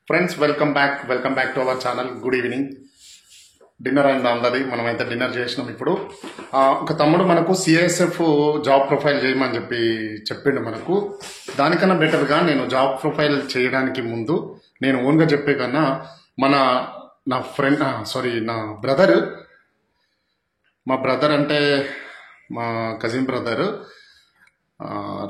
Friends welcome back to our channel. Good evening. Dinner అయింది అందరి. మనమైతే డిన్నర్ చేసినాం. ఇప్పుడు ఒక తమ్ముడు మనకు సిఐఎస్ఎఫ్ జాబ్ ప్రొఫైల్ చేయమని చెప్పిండు మనకు. దానికన్నా బెటర్గా నేను జాబ్ ప్రొఫైల్ చేయడానికి ముందు నేను ఓన్గా చెప్పే కన్నా నా ఫ్రెండ్ నా బ్రదర్ అంటే మా కజిన్ బ్రదర్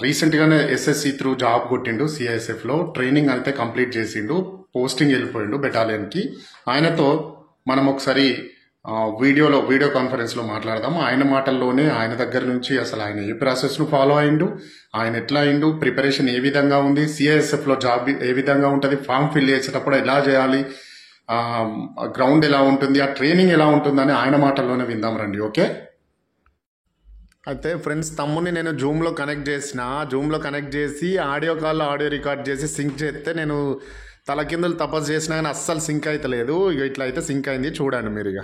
రీసెంట్గానే ఎస్ఎస్సి త్రూ జాబ్ కొట్టిండు. సిఐఎస్ఎఫ్లో ట్రైనింగ్ అయితే కంప్లీట్ చేసిండు. పోస్టింగ్ వెళ్ళిపోయిండు బెటాలియన్కి. ఆయనతో మనం ఒకసారి వీడియో కాన్ఫరెన్స్లో మాట్లాడదాం. ఆయన మాటల్లోనే ఆయన దగ్గర నుంచి అసలు ఆయన ఏ ప్రాసెస్ను ఫాలో అయిండు, ఆయన ఎట్లా అయిండు, ప్రిపరేషన్ ఏ విధంగా ఉంది, సిఐఎస్ఎఫ్లో జాబ్ ఏ విధంగా ఉంటుంది, ఫామ్ ఫిల్ చేసేటప్పుడు ఎలా చేయాలి, గ్రౌండ్ ఎలా ఉంటుంది, ఆ ట్రైనింగ్ ఎలా ఉంటుందని ఆయన మాటల్లోనే విందాం రండి. ఓకే. అయితే ఫ్రెండ్స్, తమ్ముని నేను జూమ్లో కనెక్ట్ చేసి ఆడియో కాల్లో ఆడియో రికార్డ్ చేసి సింక్ చేస్తే నేను తలకిందులు తపస్సు చేసినా కానీ అస్సలు సింక్ అవుతలేదు. ఇక ఇట్లా అయితే సింక్ అయింది. చూడండి మీరు. ఇక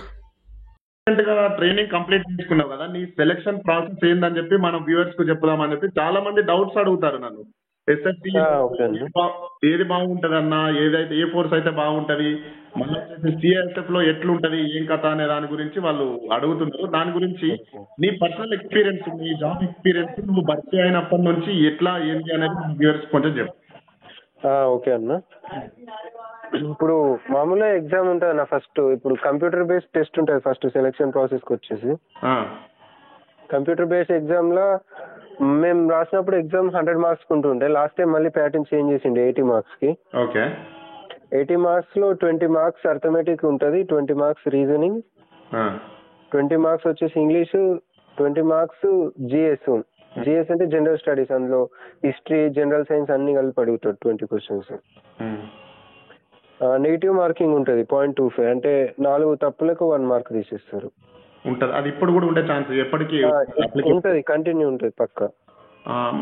ట్రైనింగ్ కంప్లీట్ చేసుకున్నావు కదా, నీ సెలెక్షన్ ప్రాసెస్ ఏందని చెప్పి మనం వ్యూవర్స్ కు చెప్పుదామని చెప్పి చాలా మంది డౌట్స్ అడుగుతారు నన్ను. ఎస్ఎస్సి ఏది బాగుంటది అన్న, ఏదైతే ఏ ఫోర్స్ అయితే బాగుంటది, మళ్ళీ సిఐఎస్ఎఫ్ లో ఎట్లుంటది, ఏం కథ అనే దాని గురించి వాళ్ళు అడుగుతున్నారు. దాని గురించి నీ పర్సనల్ ఎక్స్పీరియన్స్, నీ జాబ్ ఎక్స్పీరియన్స్, నువ్వు భర్తీ అయినప్పటి నుంచి ఎట్లా ఏంటి అనేది వ్యూవర్స్ కొంచెం చెప్పు. ఓకే అన్న. ఇప్పుడు మామూలుగా ఎగ్జామ్ ఉంటుంది అన్న. ఫస్ట్ ఇప్పుడు కంప్యూటర్ బేస్డ్ టెస్ట్ ఉంటుంది ఫస్ట్ సెలెక్షన్ ప్రాసెస్కి వచ్చేసి. కంప్యూటర్ బేస్డ్ ఎగ్జామ్లో మేము రాసినప్పుడు ఎగ్జామ్ 100 మార్క్స్ ఉంటుండే. లాస్ట్ టైం మళ్ళీ ప్యాటర్న్ చేంజ్ చేసిండే 80 మార్క్స్కి. ఓకే. 80 మార్క్స్లో 20 మార్క్స్ అర్థమెటిక్ ఉంటుంది, 20 మార్క్స్ రీజనింగ్, 20 మార్క్స్ వచ్చేసి ఇంగ్లీషు, 20 మార్క్స్ జిఎస్. జిఎస్ అంటే జనరల్ స్టడీస్. అందులో హిస్టరీ, జనరల్ సైన్స్ అన్ని కలిపి అడుగుతాడు 20 క్వశ్చన్స్. నెగిటివ్ మార్కింగ్ ఉంటుంది 0.25, అంటే 4 తప్పులకు 1 మార్క్ తీసేస్తారు. ఉంటుంది. అది ఇప్పుడు కూడా ఉండే ఛాన్స్ ఎప్పటికీ ఉంటుంది, కంటిన్యూ ఉంటుంది పక్క.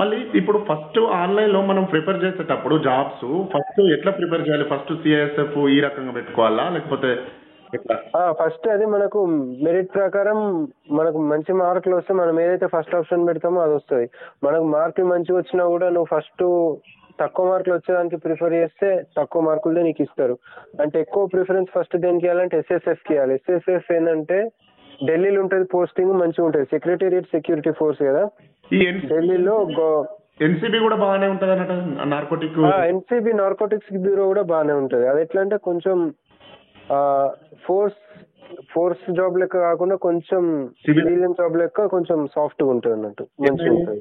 మళ్ళీ ఇప్పుడు ఫస్ట్ ఆన్లైన్ లో మనం ప్రిపేర్ చేసేటప్పుడు జాబ్స్ ఫస్ట్ ఎట్లా ప్రిపేర్ చేయాలి? ఫస్ట్ సిఐఎస్ఎఫ్ ఈ రకంగా పెట్టుకోవాలా లేకపోతే ఫస్ట్ అది మనకు మెరిట్ ప్రకారం మనకు మంచి మార్కులు వస్తే మనం ఏదైతే ఫస్ట్ ఆప్షన్ పెడతామో అది వస్తుంది. మనకు మార్కులు మంచిగా వచ్చినా కూడా నువ్వు ఫస్ట్ తక్కువ మార్కులు వచ్చేదానికి ప్రిఫర్ చేస్తే తక్కువ మార్కులతో నీకు ఇస్తారు. అంటే ఎక్కువ ప్రిఫరెన్స్ ఫస్ట్ దేనికి ఇవ్వాలంటే ఎస్ఎస్ఎఫ్కి ఇవ్వాలి. ఎస్ఎస్ఎఫ్ ఏంటంటే ఢిల్లీలో ఉంటుంది, పోస్టింగ్ మంచిగా ఉంటుంది. సెక్రటేరియట్ సెక్యూరిటీ ఫోర్స్ కదా ఢిల్లీలో. ఎన్సీబీ కూడా బాగానే ఉంటుంది అన్నట్టు. ఎన్సీబీ నార్కోటిక్స్ బ్యూరో కూడా బాగానే ఉంటుంది. అది ఎట్లా అంటే కొంచెం ఫోర్స్ జాబ్ లెక్క కాకుండా కొంచెం సివిలియన్ జాబ్ లెక్క కొంచెం సాఫ్ట్ గా ఉంటుంది అన్నట్టు, మంచిగా ఉంటుంది.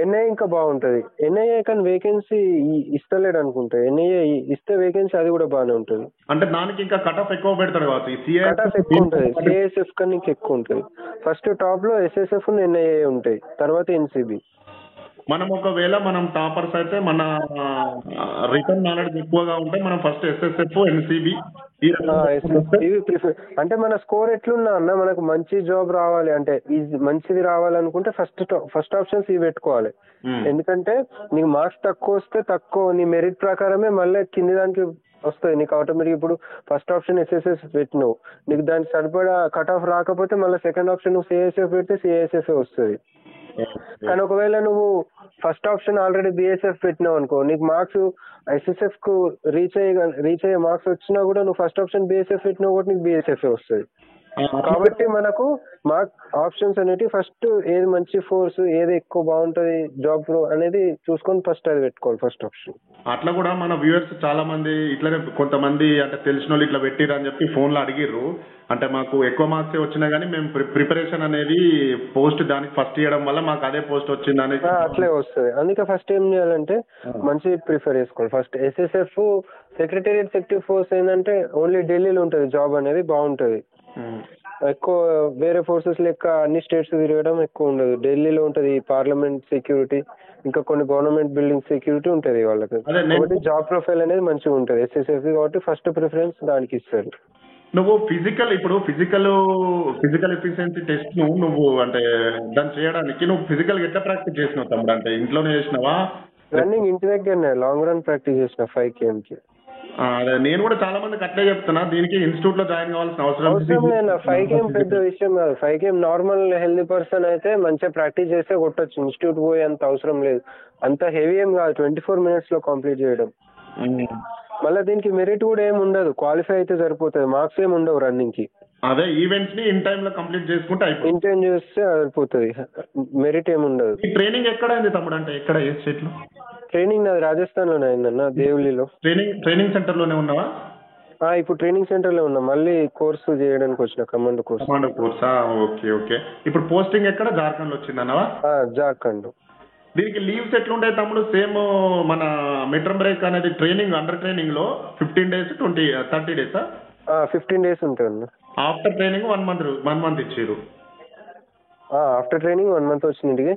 ఎన్ఐఏ ఇంకా బాగుంటది. ఎన్ఐఏ కానీ వేకెన్సీ ఇస్తలేడు అనుకుంటా. ఎన్ఐఏ ఇస్తే వేకెన్సీ అది కూడా బాగానే ఉంటుంది. అంటే దానికి ఇంకా కట్ ఆఫ్ ఎక్కువ పెడతాడు. కట్ ఆఫ్ ఎక్కువ ఉంటుంది. సిఐఎస్ఎఫ్ కన్నా ఇంకా ఎక్కువ ఉంటుంది. ఫస్ట్ టాప్ లో ఎస్ఎస్ఎఫ్ ఎన్ఐఏ ఉంటాయి, తర్వాత ఎన్సీబీ. మనం ఒకవేళ టాపర్స్ అయితే మన రిటర్న్ నాలెడ్జ్ ఎక్కువగా ఉంటే మనం ఫస్ట్ ఎస్ఎస్ఎఫ్, ఎన్సీబీ ఇవి ప్రిఫర్. అంటే మన స్కోర్ ఎట్లున్నా అన్న, మనకు మంచి జాబ్ రావాలి అంటే మంచిది రావాలనుకుంటే ఫస్ట్ ఆప్షన్స్ ఇవి పెట్టుకోవాలి. ఎందుకంటే నీకు మార్క్స్ తక్కువ వస్తే తక్కువ నీ మెరిట్ ప్రకారమే మళ్ళీ కింది దానికి వస్తుంది నీకు ఆటోమేటిక్. ఇప్పుడు ఫస్ట్ ఆప్షన్ ఎస్ఎస్ఎఫ్ పెట్టినావు, నీకు దానికి సరిపడా కట్ ఆఫ్ రాకపోతే మళ్ళీ సెకండ్ ఆప్షన్ నువ్వు సిఐఎస్ఎఫ్ పెడితే సిఐఎస్ఎఫ్ వస్తుంది. కానీ ఒకవేళ నువ్వు ఫస్ట్ ఆప్షన్ ఆల్రెడీ బిఎస్ఎఫ్ పెట్టినావు అనుకో, నీకు మార్క్స్ ఎస్ఎస్ఎఫ్ కు రీచ్ అయ్యే మార్క్స్ వచ్చినా కూడా నువ్వు ఫస్ట్ ఆప్షన్ బిఎస్ఎఫ్ పెట్టినా కూడా నీకు బిఎస్ఎఫ్ వస్తుంది. కాబట్టి మనకు మార్క్ ఆప్షన్స్ అనేవి ఫస్ట్ ఏది మంచి ఫోర్స్, ఏది ఎక్కువ బాగుంటది జాబ్ ప్రో అనేది చూసుకొని ఫస్ట్ అది పెట్టుకోవాలి ఫస్ట్ ఆప్షన్. అట్లా కూడా మన వ్యూవర్స్ చాలా మంది ఇట్లానే కొంతమంది అంటే తెలిసిన వాళ్ళు ఇట్లా పెట్టిరు అని చెప్పి ఫోన్ లో అడిగిర్రు. అంటే మాకు ఎక్కువ మార్క్స్ వచ్చినా గానీ మేము ప్రిపరేషన్ అనేది పోస్ట్ దానికి ఫస్ట్ ఇవ్వడం వల్ల మాకు అదే పోస్ట్ వచ్చింది అనేది అట్లే వస్తుంది. అందుకే ఫస్ట్ ఏం చేయాలంటే మంచి ప్రిఫర్ చేసుకోవాలి. First SSF secretariat security force ఏంటంటే ఓన్లీ ఢిల్లీలో ఉంటుంది జాబ్ అనేది, బాగుంటది. ఎక్కువ వేరే ఫోర్సెస్ లెక్క అన్ని స్టేట్స్ తిరగడం ఎక్కువ ఉండదు. ఢిల్లీలో ఉంటది పార్లమెంట్ సెక్యూరిటీ, ఇంకా కొన్ని గవర్నమెంట్ బిల్డింగ్ సెక్యూరిటీ ఉంటది వాళ్ళకి. కాబట్టి జాబ్ ప్రొఫైల్ అనేది మంచిగా ఉంటది ఎస్ఎస్ఎఫ్ కాబట్టి ఫస్ట్ ప్రిఫరెన్స్ దానికి ఇస్తారు. నువ్వు ఫిజికల్ ఎఫిషియన్సీ టెస్ట్ నువ్వు అంటే దాన్ని చేయడానికి నువ్వు ఫిజికల్ ఎట్లా ప్రాక్టీస్ చేసినావు తమ్ముడు? అంటే ఇంట్లోనే చేసినావా? రన్నింగ్ ఇంటి దగ్గరనే లాంగ్ రన్ ప్రాక్టీస్ చేసిన 5 km కి. అదే నేను కూడా చాలా మందికి అట్లే చెప్తున్నా. దీనికి ఇన్స్టిట్యూట్ లో జాయిన్ కావాల్సిన అవసరం లేదు. 5 km పెద్ద విషయం కాదు. 5 km నార్మల్ హెల్తీ పర్సన్ అయితే మంచిగా ప్రాక్టీస్ చేస్తే కొట్టొచ్చు. ఇన్స్టిట్యూట్ పోయే అంత అవసరం లేదు. అంత హెవీ ఏం కాదు, 24 minutes లో కంప్లీట్ చేయడం. మళ్ళీ దీనికి మెరిట్ కూడా ఏమి ఉండదు, క్వాలిఫై అయితే సరిపోతుంది, మార్క్స్ ఏమి ఉండవు రన్నింగ్ కి. అదే ఈవెంట్స్ ని ఇన్ టైమ్ లో కంప్లీట్ చేసుకుంటే అయిపోతుంది. ఇంటైన్ చేస్తే సరిపోతుంది, మెరిట్ ఏమి ఉండదు. ఈ ట్రైనింగ్ ఎక్కడ అయింది తమ్ముడు, అంటే ఎక్కడ ఏ స్టేట్ లో? ట్రైనింగ్ నాది రాజస్థాన్ లోనే అయిందన్న, దేవ్లీలో. ట్రైనింగ్ సెంటర్ లోనే ఉన్నావా? ఇప్పుడు ట్రైనింగ్ సెంటర్ లో ఉన్నా, మళ్ళీ కోర్సు చేయడానికి వచ్చిన, కమాండో కోర్సా? Okay okay. ఇప్పుడు పోస్టింగ్ ఎక్కడ? జార్ఖండ్ లో వచ్చిందన్నవా? జార్ఖండ్. దీనికి లీవ్స్ ఎట్లుంటాయి తమ్ముడు? సేమ్ మన మిడ్ బ్రేక్ అనేది ట్రైనింగ్, అండర్ ట్రైనింగ్ లో 15 days 30 days? 15 days ఉంటుంది అన్న. ఆఫ్టర్ ట్రైనింగ్ 1 month ఇచ్చారు. ఆఫ్టర్ ట్రైనింగ్ 1 month వచ్చింది ఇంటికి.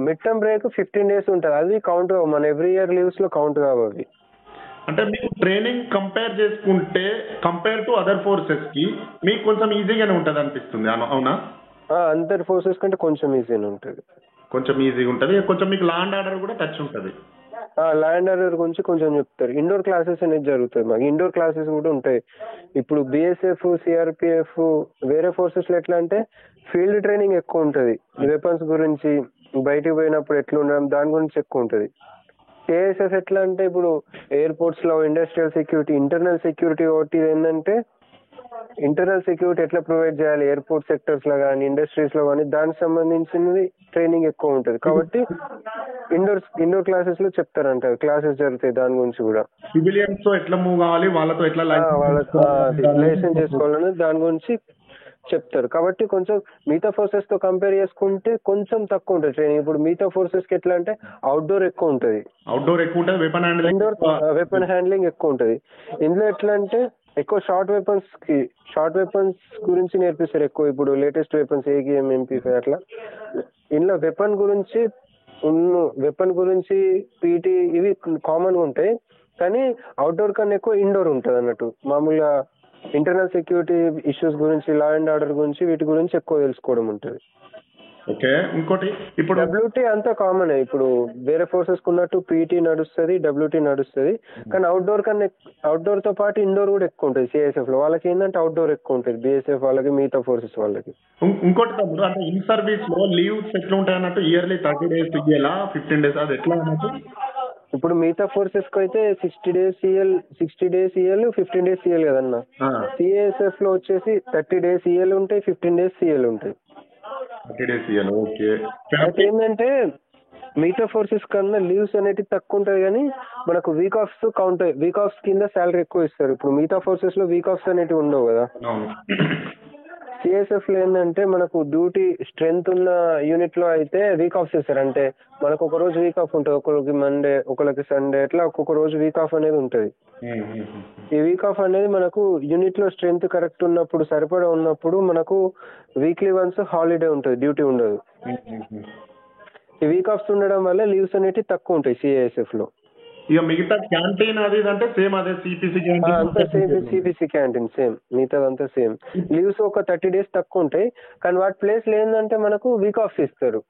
మిడ్ టర్మ్ బ్రేక్ 15 days ఉంటుంది, అది కౌంట్ కావు, మన ఎవ్రీ ఇయర్ లీవ్స్ లో కౌంట్ కావు అవి. అంటే మీకు ట్రైనింగ్ కంపేర్ చేసుకుంటే, కంపేర్ టు అదర్ ఫోర్సెస్ కి మీకు కొంచెం ఈజీగానే ఉంటుంది అనిపిస్తుంది, అవునా? అదర్ ఫోర్సెస్ కంటే కొంచెం ఈజీగానే ఉంటుంది. కొంచెం ఈజీగా ఉంటుంది, కొంచెం మీకు ల్యాండ్ ఆర్డర్ కూడా టచ్ ఉంటుంది. ల్యాండ్ ఆర్డర్ గురించి కొంచెం చెప్తారు. ఇండోర్ క్లాసెస్ అనేది జరుగుతుంది మాకు, ఇండోర్ క్లాసెస్ కూడా ఉంటాయి. ఇప్పుడు బిఎస్ఎఫ్, సిఆర్పిఎఫ్, వేరే ఫోర్సెస్ లో ఎట్లా అంటే ఫీల్డ్ ట్రైనింగ్ ఎక్కువ ఉంటుంది, వెపన్స్ గురించి, బయటికి పోయినప్పుడు ఎట్లా ఉండడం దాని గురించి ఎక్కువ ఉంటుంది. కేఎస్ఎఫ్ ఎట్లా అంటే ఇప్పుడు ఎయిర్పోర్ట్స్ లో ఇండస్ట్రియల్ సెక్యూరిటీ, ఇంటర్నల్ సెక్యూరిటీ ఒకటి ఏంటంటే ఇంటర్నల్ సెక్యూరిటీ ఎట్లా ప్రొవైడ్ చేయాలి ఎయిర్పోర్ట్ సెక్టర్స్ లో కానీ, ఇండస్ట్రీస్ లో కానీ, దానికి సంబంధించినది ట్రైనింగ్ ఎక్కువ ఉంటుంది. కాబట్టి ఇండోర్ క్లాసెస్ లో చెప్తారంట, క్లాసెస్ జరుగుతాయి దాని గురించి కూడా. సివిలియన్స్ తో ఎట్లా మూవ్ కావాలి, వాళ్ళతో ఎట్లా లైసెన్స్ చేసుకోవాలని దాని గురించి చెప్తారు. కాబట్టి కొంచెం మిగతా ఫోర్సెస్ తో కంపేర్ చేసుకుంటే కొంచెం తక్కువ ఉంటుంది ట్రైనింగ్. ఇప్పుడు మిగతా ఫోర్సెస్ కి ఎట్లా అంటే అవుట్డోర్ ఎక్కువ ఉంటుంది, ఇండోర్ వెపన్ హ్యాండ్లింగ్ ఎక్కువ ఉంటుంది. ఇందులో ఎట్లా అంటే ఎక్కువ షార్ట్ వెపన్స్ గురించి నేర్పిస్తారు ఎక్కువ. ఇప్పుడు లేటెస్ట్ వెపన్స్ ఏకేఎం, MP5 అట్లా. ఇందులో వెపన్ గురించి పీటీ ఇవి కామన్ గా ఉంటాయి, కానీ అవుట్డోర్ కన్నా ఎక్కువ ఇండోర్ ఉంటుంది అన్నట్టు. మామూలుగా ఇంటర్నల్ సెక్యూరిటీ ఇష్యూస్ గురించి, లా అండ్ ఆర్డర్ గురించి, వీటి గురించి ఎక్కువ తెలుసుకోవడం ఉంటుంది. ఓకే. ఇంకోటి ఇప్పుడు WT అంతా కామన్. ఇప్పుడు వేరే ఫోర్సెస్ కున్నట్టు పీటీ నడుస్తుంది, WT నడుస్తుంది, కానీ అవుట్డోర్ తో పాటు ఇండోర్ కూడా ఎక్కువ ఉంటుంది. సిఐఎస్ఎఫ్ లో వాళ్ళకి ఏంటంటే అవుట్డోర్ ఎక్కువ ఉంటుంది, బిఎస్ఎఫ్ వాళ్ళకి, మిగతా ఫోర్సెస్ వాళ్ళకి. ఇంకోటి తమ్ముడు, అంటే ఇన్ సర్వీస్ లో లీవ్స్ ఎట్లా ఉంటాయి అన్నట్టు, ఇయర్లీ 30 days ఇయ్యాలా, 15 days, అది ఎట్లా అన్నట్టు? ఇప్పుడు మిగతా ఫోర్సెస్ కి అయితే 60 days ఇయ్యాలి, 15 days ఇయ్యాలి కదన్నా. సిఐఎస్ఎఫ్ లో వచ్చేసి 30 days ఇయ్యాలి ఉంటాయి, 15 days ఇయ్యాలి ఉంటాయి. 30 days ఇయ్యాలి. ఓకే. అయితే ఏంటంటే మిగతా ఫోర్సెస్ కన్నా లీవ్స్ అనేవి తక్కువ ఉంటాయి, కానీ మనకు week offs count, week offs కింద శాలరీ ఎక్కువ ఇస్తారు. ఇప్పుడు మిగతా ఫోర్సెస్ లో వీక్ ఆఫ్స్ అనేవి ఉండవు కదా. సిఎస్ఎఫ్ లో ఏంటంటే మనకు డ్యూటీ స్ట్రెంత్ ఉన్న యూనిట్ లో అయితే వీక్ ఆఫ్స్ ఇస్తారు. అంటే మనకు ఒక రోజు వీక్ ఆఫ్ ఉంటుంది, ఒకరికి మండే, ఒకరికి సండే, అట్లా ఒక్కొక్క రోజు వీక్ ఆఫ్ అనేది ఉంటుంది. ఈ వీక్ ఆఫ్ అనేది మనకు యూనిట్ లో స్ట్రెంత్ కరెక్ట్ ఉన్నప్పుడు, సరిపడా ఉన్నప్పుడు మనకు వీక్లీ వన్స్ హాలిడే ఉంటుంది, డ్యూటీ ఉండదు. ఈ వీక్ ఆఫ్స్ ఉండడం వల్ల లీవ్స్ అనేవి తక్కువ ఉంటాయి సిఐఎస్ఎఫ్ లో. ఇక మిగతా క్యాంటీన్ అది అంటే సేమ్ అదే సిపిసి క్యాంటీన్, అంతా సేమ్, సిపిసి క్యాంటీన్ సేమ్, మిగతాదంతా సేమ్. లీవ్స్ ఒక 30 days తక్కువ ఉంటాయి, కానీ వాటి ప్లేస్ లో ఏంటంటే మనకు వీక్ ఆఫ్స్ ఇస్తారు.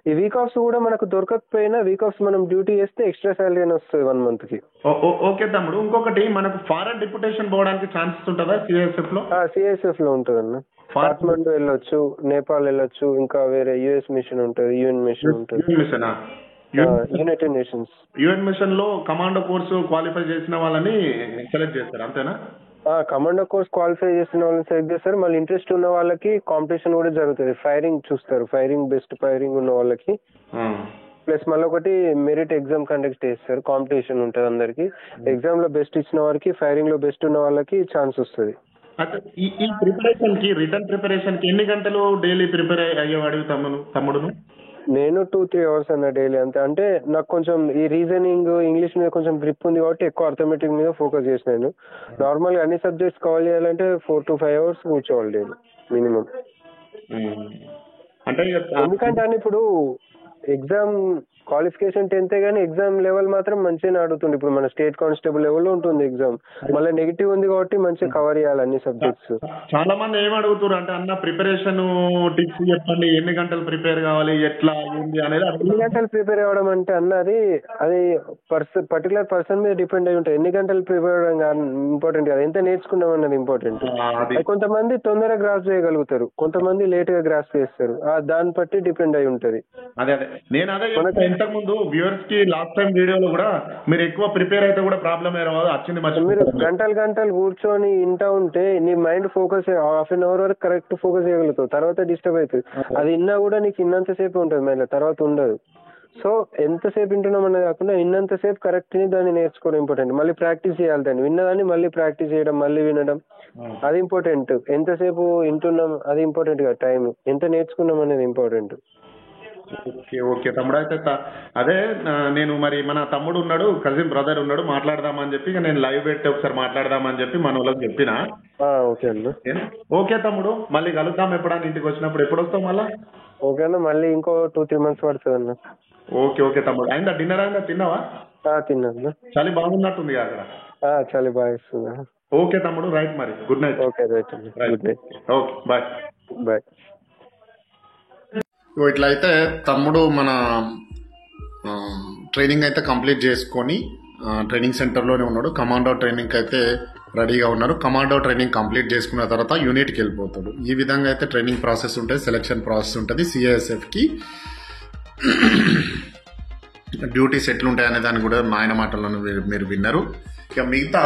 ఈ వీక్ ఆఫ్స్ కూడా మనకు దొరకకపోయినా వీక్ ఆఫ్స్ మనం డ్యూటీ చేస్తే ఎక్స్ట్రా సాలరీ అని వస్తుంది 1 month కి. ఓకే తమ్ముడు. ఇంకొకటి, మనకు ఫారెన్ డిప్యుటేషన్ పోవడానికి ఛాన్సెస్ ఉంటుందా సిఐఎస్ఎఫ్ లో? సిఐఎస్ఎఫ్ లో ఉంటుంది అన్న. కాఠ్మండు వెళ్ళొచ్చు, నేపాల్ వెళ్ళొచ్చు, ఇంకా వేరే యుఎస్ మిషన్ ఉంటుంది, యుఎన్ మిషన్ ఉంటుంది. యునైటెడ్ నేషన్స్ యుఎన్ మిషన్ లో కమాండో కోర్సు క్వాలిఫై చేసిన వాళ్ళని సెలెక్ట్ చేస్తారు, అంతేనా? కమాండో కోర్స్ క్వాలిఫై చేసిన వాళ్ళని సెలెక్ట్ చేస్తారు. మళ్ళీ ఇంట్రెస్ట్ ఉన్న వాళ్ళకి కాంపిటీషన్ కూడా జరుగుతుంది, ఫైరింగ్ చూస్తారు, బెస్ట్ ఫైరింగ్ ఉన్న వాళ్ళకి. ప్లస్ మళ్ళీ ఒకటి మెరిట్ ఎగ్జామ్ కండక్ట్ చేస్తారు, కాంపిటీషన్ ఉంటుంది అందరికి. ఎగ్జామ్ లో బెస్ట్ ఇచ్చిన వారికి, ఫైరింగ్ లో బెస్ట్ ఉన్న వాళ్ళకి ఛాన్స్ వస్తుంది. ఈ ప్రిపరేషన్ కి, రిటర్న్ ప్రిపరేషన్ కి ఎన్ని గంటలు డైలీ ప్రిపేర్ అయ్యేవాడు తమ్ముడును? నేను 2-3 hours అన్న డైలీ అంతే. అంటే నాకు కొంచెం ఈ రీజనింగ్, ఇంగ్లీష్ మీద కొంచెం గ్రిప్ ఉంది కాబట్టి ఎక్కువ అర్థమెటిక్ మీద ఫోకస్ చేసినాను. నార్మల్గా అన్ని సబ్జెక్ట్స్ కవర్ చేయాలంటే 4 to 5 hours కూర్చోవాలి డైలీ మినిమం. అంటే ఎందుకంటే అని ఇప్పుడు ఎగ్జామ్ క్వాలిఫికేషన్ 10th కానీ ఎగ్జామ్ లెవెల్ మాత్రం మంచిగానే అడుగుతుంది. ఇప్పుడు మన స్టేట్ కానిస్టేబుల్ లెవెల్ ఉంటుంది ఎగ్జామ్, మళ్ళీ నెగిటివ్ ఉంది కాబట్టి మంచిగా కవర్ చేయాలి అన్ని సబ్జెక్ట్స్. చాలా మంది ఏం అడుగుతారు అంటే, అన్న ప్రిపరేషన్ టిప్స్ చెప్పండి, ఎన్ని గంటలు ప్రిపేర్ కావాలి, ఎట్లా ఏంది అనేది. ఎన్ని గంటలు ప్రిపేర్ అవ్వడం అంటే అన్న అది పర్టికులర్ పర్సన్ మీద డిపెండ్ అయి ఉంటుంది. ఎన్ని గంటలు ప్రిపేర్ అవ్వడం ఇంపార్టెంట్ కాదు, ఎంత నేర్చుకున్నాం అన్నది ఇంపార్టెంట్. కొంతమంది తొందరగా గ్రాస్ చేయగలుగుతారు, కొంతమంది లేట్ గా గ్రాస్ చేస్తారు, దాన్ని బట్టి డిపెండ్ అయి ఉంటది. నేను అదే ఇంతకు ముందు వ్యూవర్స్ కి లాస్ట్ టైం వీడియోలో కూడా మీరు ఎక్కువ ప్రిపేర్ అయితే కూడా ప్రాబ్లమ్ రాదు వచ్చింది మీరు మర్చిపోతారు. గంటలు కూర్చొని ఇంటా ఉంటే నీ mind focus half an hour వరకు కరెక్ట్ ఫోకస్ చేయగలుగుతావు, తర్వాత డిస్టర్బ్ అవుతుంది. అది ఇన్నా కూడా నీకు ఇన్నంతసేపు ఉంటుంది, మళ్ళీ తర్వాత ఉండదు. సో ఎంతసేపు వింటున్నాం అన్నది కాకుండా విన్నంతసేపు కరెక్ట్ని దాన్ని నేర్చుకోవడం ఇంపార్టెంట్. మళ్ళీ ప్రాక్టీస్ చేయాలి, దాన్ని విన్నదాన్ని మళ్ళీ ప్రాక్టీస్ చేయడం, మళ్ళీ వినడం, అది ఇంపార్టెంట్. ఎంతసేపు వింటున్నాం అది ఇంపార్టెంట్ కాదు, టైం ఎంత నేర్చుకున్నాం అనేది ఇంపార్టెంట్. ఓకే ఓకే తమ్ముడు. అయితే అదే నేను మరి మన తమ్ముడు ఉన్నాడు, కజిన్ బ్రదర్ ఉన్నాడు, మాట్లాడదామని చెప్పి ఇక నేను లైవ్ పెట్టి ఒకసారి మాట్లాడదామని చెప్పి మన వాళ్ళకి చెప్పిన. ఓకే అన్న. ఓకే తమ్ముడు, మళ్ళీ కలుద్దాం ఎప్పుడన్నా ఇంటికి వచ్చినప్పుడు. ఎప్పుడు వస్తావు మళ్ళా? ఓకే అన్న, మళ్ళీ ఇంకో 2-3 months పడుతుంది అన్న. ఓకే ఓకే తమ్ముడు. అయిందా డిన్నర్? అయిందా? తిన్నావా? తిన్నా. చలి బాగున్నట్టుంది అక్కడ. చలి బాగా ఇస్తుంది. ఓకే తమ్ముడు, రైట్ మరి, గుడ్ నైట్. ఓకే రైట్ అన్న, good night. Okay bye bye. ఇట్లా అయితే తమ్ముడు మన ట్రైనింగ్ అయితే కంప్లీట్ చేసుకొని ట్రైనింగ్ సెంటర్లోనే ఉన్నాడు. కమాండో ట్రైనింగ్ అయితే రెడీగా ఉన్నారు. కమాండో ట్రైనింగ్ కంప్లీట్ చేసుకున్న తర్వాత యూనిట్కి వెళ్ళిపోతాడు. ఈ విధంగా అయితే ట్రైనింగ్ ప్రాసెస్ ఉంటుంది, సెలక్షన్ ప్రాసెస్ ఉంటుంది. సిఐఎస్ఎఫ్కి డ్యూటీస్ ఎట్లుంటాయనే దాన్ని కూడా నాయన మాటలను మీరు విన్నారు. ఇక మిగతా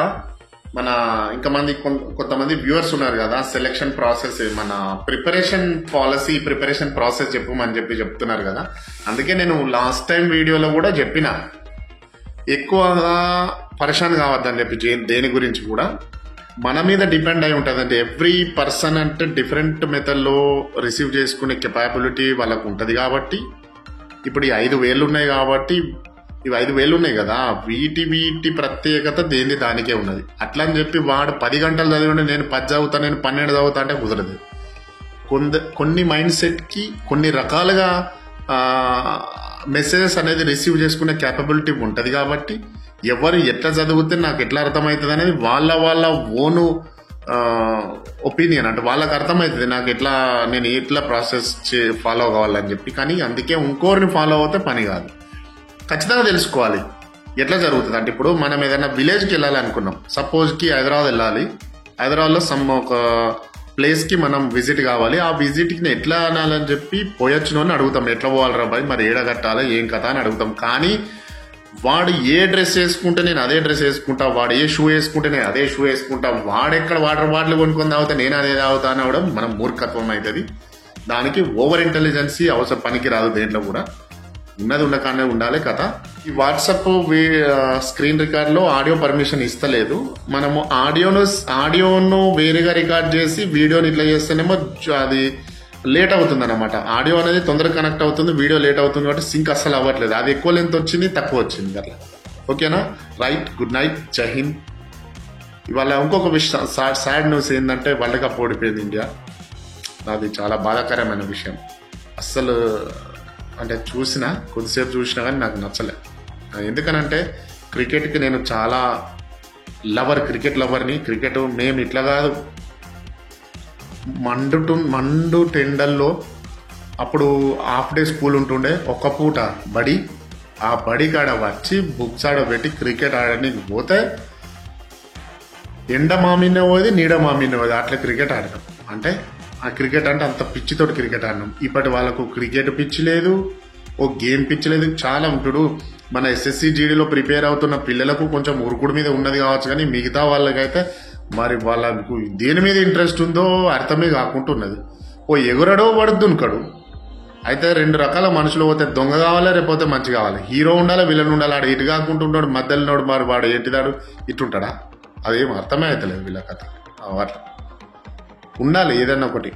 మన ఇంకా మంది కొంతమంది వ్యూవర్స్ ఉన్నారు కదా, సెలక్షన్ ప్రాసెస్ మన ప్రిపరేషన్ పాలసీ, ప్రిపరేషన్ ప్రాసెస్ చెప్పమని చెప్తున్నారు కదా. అందుకే నేను లాస్ట్ టైం వీడియోలో కూడా చెప్పిన, ఎక్కువగా పరేషాన్ కావద్దని చెప్పి దేని గురించి కూడా మన మీద డిపెండ్ అయి ఉంటుంది. అంటే ఎవ్రీ పర్సన్ అంటే డిఫరెంట్ మెథడ్లో రిసీవ్ చేసుకునే కెపాబిలిటీ వాళ్ళకు ఉంటుంది. కాబట్టి ఇప్పుడు ఈ 5,000 ఉన్నాయి కాబట్టి, ఇవి 5,000 ఉన్నాయి కదా, వీటి ప్రత్యేకత దేని దానికే ఉన్నది. అట్లా అని చెప్పి వాడు 10 గంటలు చదివి నేను 10 చదువుతా, నేను 12 చదువుతా అంటే కుదరదు. కొన్ని మైండ్ సెట్కి కొన్ని రకాలుగా మెసేజెస్ అనేది రిసీవ్ చేసుకునే క్యాపబిలిటీ ఉంటుంది. కాబట్టి ఎవరు ఎట్లా చదివితే నాకు ఎట్లా అర్థమవుతుంది అనేది వాళ్ళ ఓను ఒపీనియన్, అంటే వాళ్ళకి అర్థమవుతుంది నాకు ఎట్లా, నేను ఎట్లా ప్రాసెస్ ఫాలో కావాలని చెప్పి. కానీ అందుకే ఇంకోరిని ఫాలో అవుతే పని కాదు, ఖచ్చితంగా తెలుసుకోవాలి ఎట్లా జరుగుతుంది. అంటే ఇప్పుడు మనం ఏదైనా విలేజ్కి వెళ్ళాలనుకున్నాం, సపోజ్కి హైదరాబాద్ వెళ్ళాలి, హైదరాబాద్లో ఒక ప్లేస్కి మనం విజిట్ కావాలి. ఆ విజిట్కి ఎట్లా అనాలని చెప్పి పోయొచ్చును అని అడుగుతాం, ఎట్లా పోవాలరా బాయ్, మరి ఏడ కట్టాలి, ఏం కథ అని అడుగుతాం. కానీ వాడు ఏ డ్రెస్ వేసుకుంటే నేను అదే డ్రెస్ వేసుకుంటా, వాడు ఏ షూ వేసుకుంటే నేను అదే షూ వేసుకుంటా, వాడెక్కడ వాటర్ బాటిల్ కొనుక్కొని తాగుతా నేను అదే తాగుతా అని అవడం మనం మూర్ఖత్వం అవుతుంది. దానికి ఓవర్ ఇంటెలిజెన్సీ అవసరం, పనికి రాదు. దేంట్లో కూడా ఉన్నది ఉండకానే ఉండాలి కథ. ఈ వాట్సాప్ స్క్రీన్ రికార్డ్ లో ఆడియో పర్మిషన్ ఇస్తలేదు. మనము ఆడియోను వేరేగా రికార్డ్ చేసి వీడియోని ఇట్లా చేస్తేనేమో అది లేట్ అవుతుంది అనమాట. ఆడియో అనేది తొందరగా కనెక్ట్ అవుతుంది, వీడియో లేట్ అవుతుంది. కాబట్టి సింక్ అస్సలు అవ్వట్లేదు. అది ఎక్కువ లెంత్ వచ్చింది, తక్కువ వచ్చింది అట్లా. ఓకేనా, రైట్, గుడ్ నైట్, జై హింద్. ఇవాళ ఇంకొక విషయం, సాడ్ న్యూస్ ఏంటంటే వరల్డ్ కప్ ఓడిపోయింది ఇండియా. అది చాలా బాధాకరమైన విషయం. అస్సలు అంటే కొద్దిసేపు చూసినా కానీ నాకు నచ్చలే. ఎందుకనంటే క్రికెట్కి నేను చాలా క్రికెట్ లవర్ని. క్రికెట్ మేము ఇట్లా కాదు, మండు టెండల్లో అప్పుడు హాఫ్ డే స్కూల్ ఉంటుండే, ఒక్క పూట బడి, ఆ బడి కాడ వచ్చి బుక్స్ ఆడబెట్టి క్రికెట్ ఆడడానికి పోతే ఎండ మామినే పోయేది, నీడ మామినే పోయేది, అట్లా క్రికెట్ ఆడతాం. అంటే ఆ క్రికెట్ అంటే అంత పిచ్చితోటి క్రికెట్ ఆడినాం. ఇప్పటి వాళ్ళకు క్రికెట్ పిచ్చి లేదు, ఓ గేమ్ పిచ్చి లేదు. చాలా ఇప్పుడు మన ఎస్ఎస్సి జీడీలో ప్రిపేర్ అవుతున్న పిల్లలకు కొంచెం ఉరుకుడు మీద ఉన్నది కావచ్చు, కానీ మిగతా వాళ్ళకైతే మరి వాళ్ళకు దేని మీద ఇంట్రెస్ట్ ఉందో అర్థమే కాకుంటున్నది. ఓ ఎగురడో వాడు దున్కడు. అయితే 2 రకాల మనుషులు పోతే దొంగ కావాలి, రేపోతే మంచి కావాలి. హీరో ఉండాలి, విలన్ ఉండాలి. ఆడు ఇటు కాకుంటుంటాడు, మధ్యలోనోడు మరి వాడు ఏంటిదాడు ఇట్టుంటాడా, అదేం అర్థమే అవుతలేదు వీళ్ళ కథ. అట్లా ఉండాలి ఏదన్నా ఒకటి.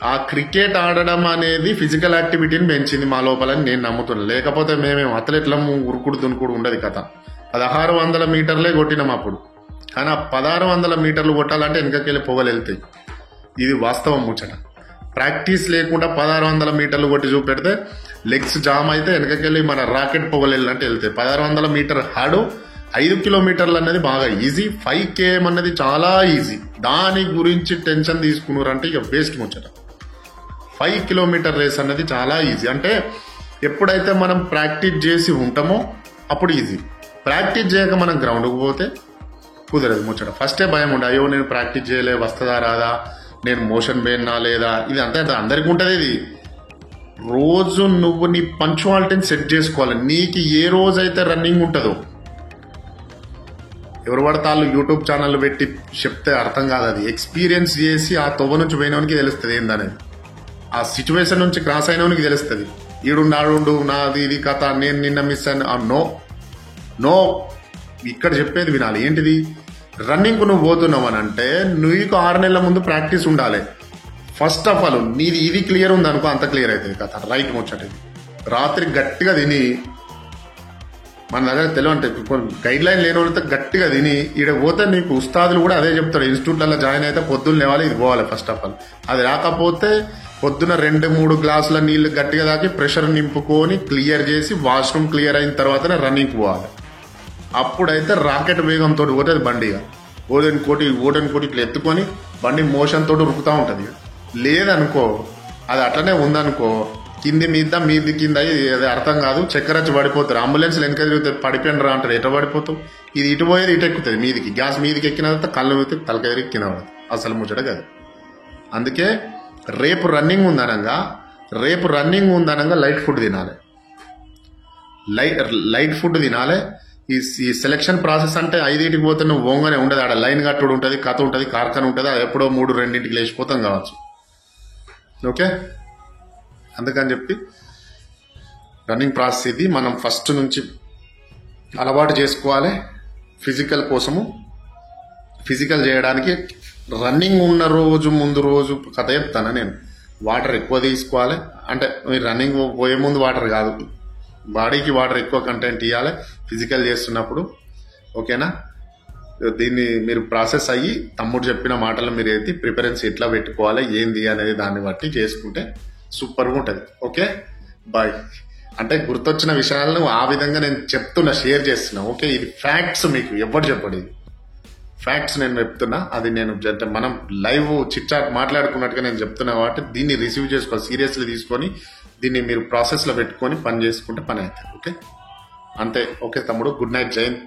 ఆ క్రికెట్ ఆడడం అనేది ఫిజికల్ యాక్టివిటీని పెంచింది మా లోపలని నేను నమ్ముతున్నాను. లేకపోతే మేమేం అథ్లెట్లము ఉరుకుడు దునుకుడు ఉండదు కథ. 1600 మీటర్లే కొట్టినాం అప్పుడు. కానీ ఆ 1600 మీటర్లు కొట్టాలంటే వెనకకెళ్ళి పొగలు వెళ్తాయి. ఇది వాస్తవం ముచ్చట. ప్రాక్టీస్ లేకుండా 1600 మీటర్లు కొట్టి చూపెడితే లెగ్స్ జామ్ అయితే వెనకకెళ్ళి మన రాకెట్ పొగలు వెళ్ళినట్టు వెళ్తాయి. 1600 మీటర్ హాడు, 5 కిలోమీటర్లు అనేది బాగా ఈజీ, 5 km అన్నది చాలా ఈజీ. దాని గురించి టెన్షన్ తీసుకున్నారంటే ఇక వేస్ట్ ముచ్చట. 5 కిలోమీటర్ రేస్ అనేది చాలా ఈజీ. అంటే ఎప్పుడైతే మనం ప్రాక్టీస్ చేసి ఉంటామో అప్పుడు ఈజీ. ప్రాక్టీస్ చేయక మనం గ్రౌండ్కి పోతే కుదరదు ముచ్చట. ఫస్టే భయం ఉండే, అయ్యో నేను ప్రాక్టీస్ చేయలే, వస్తుందా రాదా, నేను మోషన్ పోయినా లేదా, ఇది అంతే అందరికి ఉంటుంది. ఇది రోజు నువ్వు నీ పంక్చువాలిటీని సెట్ చేసుకోవాలి. నీకు ఏ రోజైతే రన్నింగ్ ఉంటుందో, ఎవరు పడతాళ్ళు యూట్యూబ్ ఛానల్ పెట్టి చెప్తే అర్థం కాదు. అది ఎక్స్పీరియన్స్ చేసి ఆ తొవ్వ నుంచి పోయినవానికి తెలుస్తుంది ఏందనేది. ఆ సిచ్యువేషన్ నుంచి క్రాస్ అయినవానికి తెలుస్తుంది. ఈడుండు నాది ఇది కథ, నేను నిన్న మిస్ అయిన నో ఇక్కడ చెప్పేది వినాలి. ఏంటిది? రన్నింగ్ నువ్వు పోతున్నావు అని అంటే నీకు 6 నెలల ముందు ప్రాక్టీస్ ఉండాలి. ఫస్ట్ ఆఫ్ ఆల్ నీది ఇది క్లియర్ ఉంది అనుకో, అంత క్లియర్ అవుతుంది కథ. రైట్ ముచ్చట. రాత్రి గట్టిగా తిని, మన దగ్గర తెలియంటే గైడ్ లైన్ లేని వాళ్ళతో గట్టిగా తిని ఈడ పోతే నీకు ఉస్తాదులు కూడా అదే చెప్తారు. ఇన్స్టిట్యూట్లలో జాయిన్ అయితే పొద్దున్న లేవాలి, ఇది పోవాలి ఫస్ట్ ఆఫ్ ఆల్. అది రాకపోతే పొద్దున 2-3 గ్లాసుల నీళ్లు గట్టిగా తాకి ప్రెషర్ నింపుకొని క్లియర్ చేసి వాష్రూమ్ క్లియర్ అయిన తర్వాతనే రన్నింగ్కి పోవాలి. అప్పుడైతే రాకెట్ వేగంతో పోతే అది బండిగా ఓడని కోటి ఇట్లా ఎత్తుకొని బండి మోషన్ తోటి ఉరుకుతూ ఉంటుంది. లేదనుకో, అది అట్లనే ఉందనుకో, కింది మీది కింద అది అర్థం కాదు, చక్కెరచ్చి పడిపోతారు. అంబులెన్స్ వెనక తిరుగుతుంది, పడిపోయిన రా అంటారు. ఎట పడిపోతావు? ఇది ఇటు పోయేది ఇటు ఎక్కుతుంది మీదికి. గ్యాస్ మీదికి ఎక్కిన తర్వాత కళ్ళు పోతే తలకాయ కింద పడదు. అసలు ముచ్చట కాదు. అందుకే రేపు రన్నింగ్ ఉందనగా లైట్ ఫుడ్ తినాలి. లైట్ ఫుడ్ తినాలి. ఈ సెలక్షన్ ప్రాసెస్ అంటే 5ంటికి పోతే నువ్వు ఓంగానే ఉండదు. ఆడ లైన్ కట్టుడు ఉంటుంది, కథ ఉంటుంది, కార్ఖాన ఉంటుంది. అది ఎప్పుడో 3-2ంటికి లేచిపోతాం కావచ్చు. ఓకే, అందుకని చెప్పి రన్నింగ్ ప్రాసెస్ ఇది మనం ఫస్ట్ నుంచి అలవాటు చేసుకోవాలి. ఫిజికల్ కోసము, ఫిజికల్ చేయడానికి రన్నింగ్ ఉన్న ముందు రోజు కథ చెప్తాను నేను. వాటర్ ఎక్కువ తీసుకోవాలి. అంటే మీరు రన్నింగ్ పోయే ముందు వాటర్ కాదు, బాడీకి వాటర్ ఎక్కువ కంటెంట్ ఇవ్వాలి ఫిజికల్ చేస్తున్నప్పుడు. ఓకేనా? దీన్ని మీరు ప్రాసెస్ అయ్యి తమ్ముడు చెప్పిన మాటలు మీరు అయితే ప్రిఫరెన్స్ ఎట్లా పెట్టుకోవాలి ఏంది అనేది దాన్ని బట్టి చేసుకుంటే సూపర్గా ఉంటుంది. Okay, bye. అంటే గుర్తొచ్చిన విషయాలను ఆ విధంగా నేను షేర్ చేస్తున్నా. ఓకే, ఇది ఫ్యాక్ట్స్, మీకు ఎవరు చెప్పడు. ఇది ఫ్యాక్ట్స్ నేను చెప్తున్నా. అది నేను మనం లైవ్ చిట్చాట్ మాట్లాడుకున్నట్టుగా నేను చెప్తున్నా కాబట్టి దీన్ని రిసీవ్ చేసుకోవాలి, సీరియస్లీ తీసుకొని దీన్ని మీరు ప్రాసెస్లో పెట్టుకొని పని చేసుకుంటే పని అవుతుంది. ఓకే, అంతే. ఓకే తమ్ముడు, గుడ్ నైట్, జయంత్.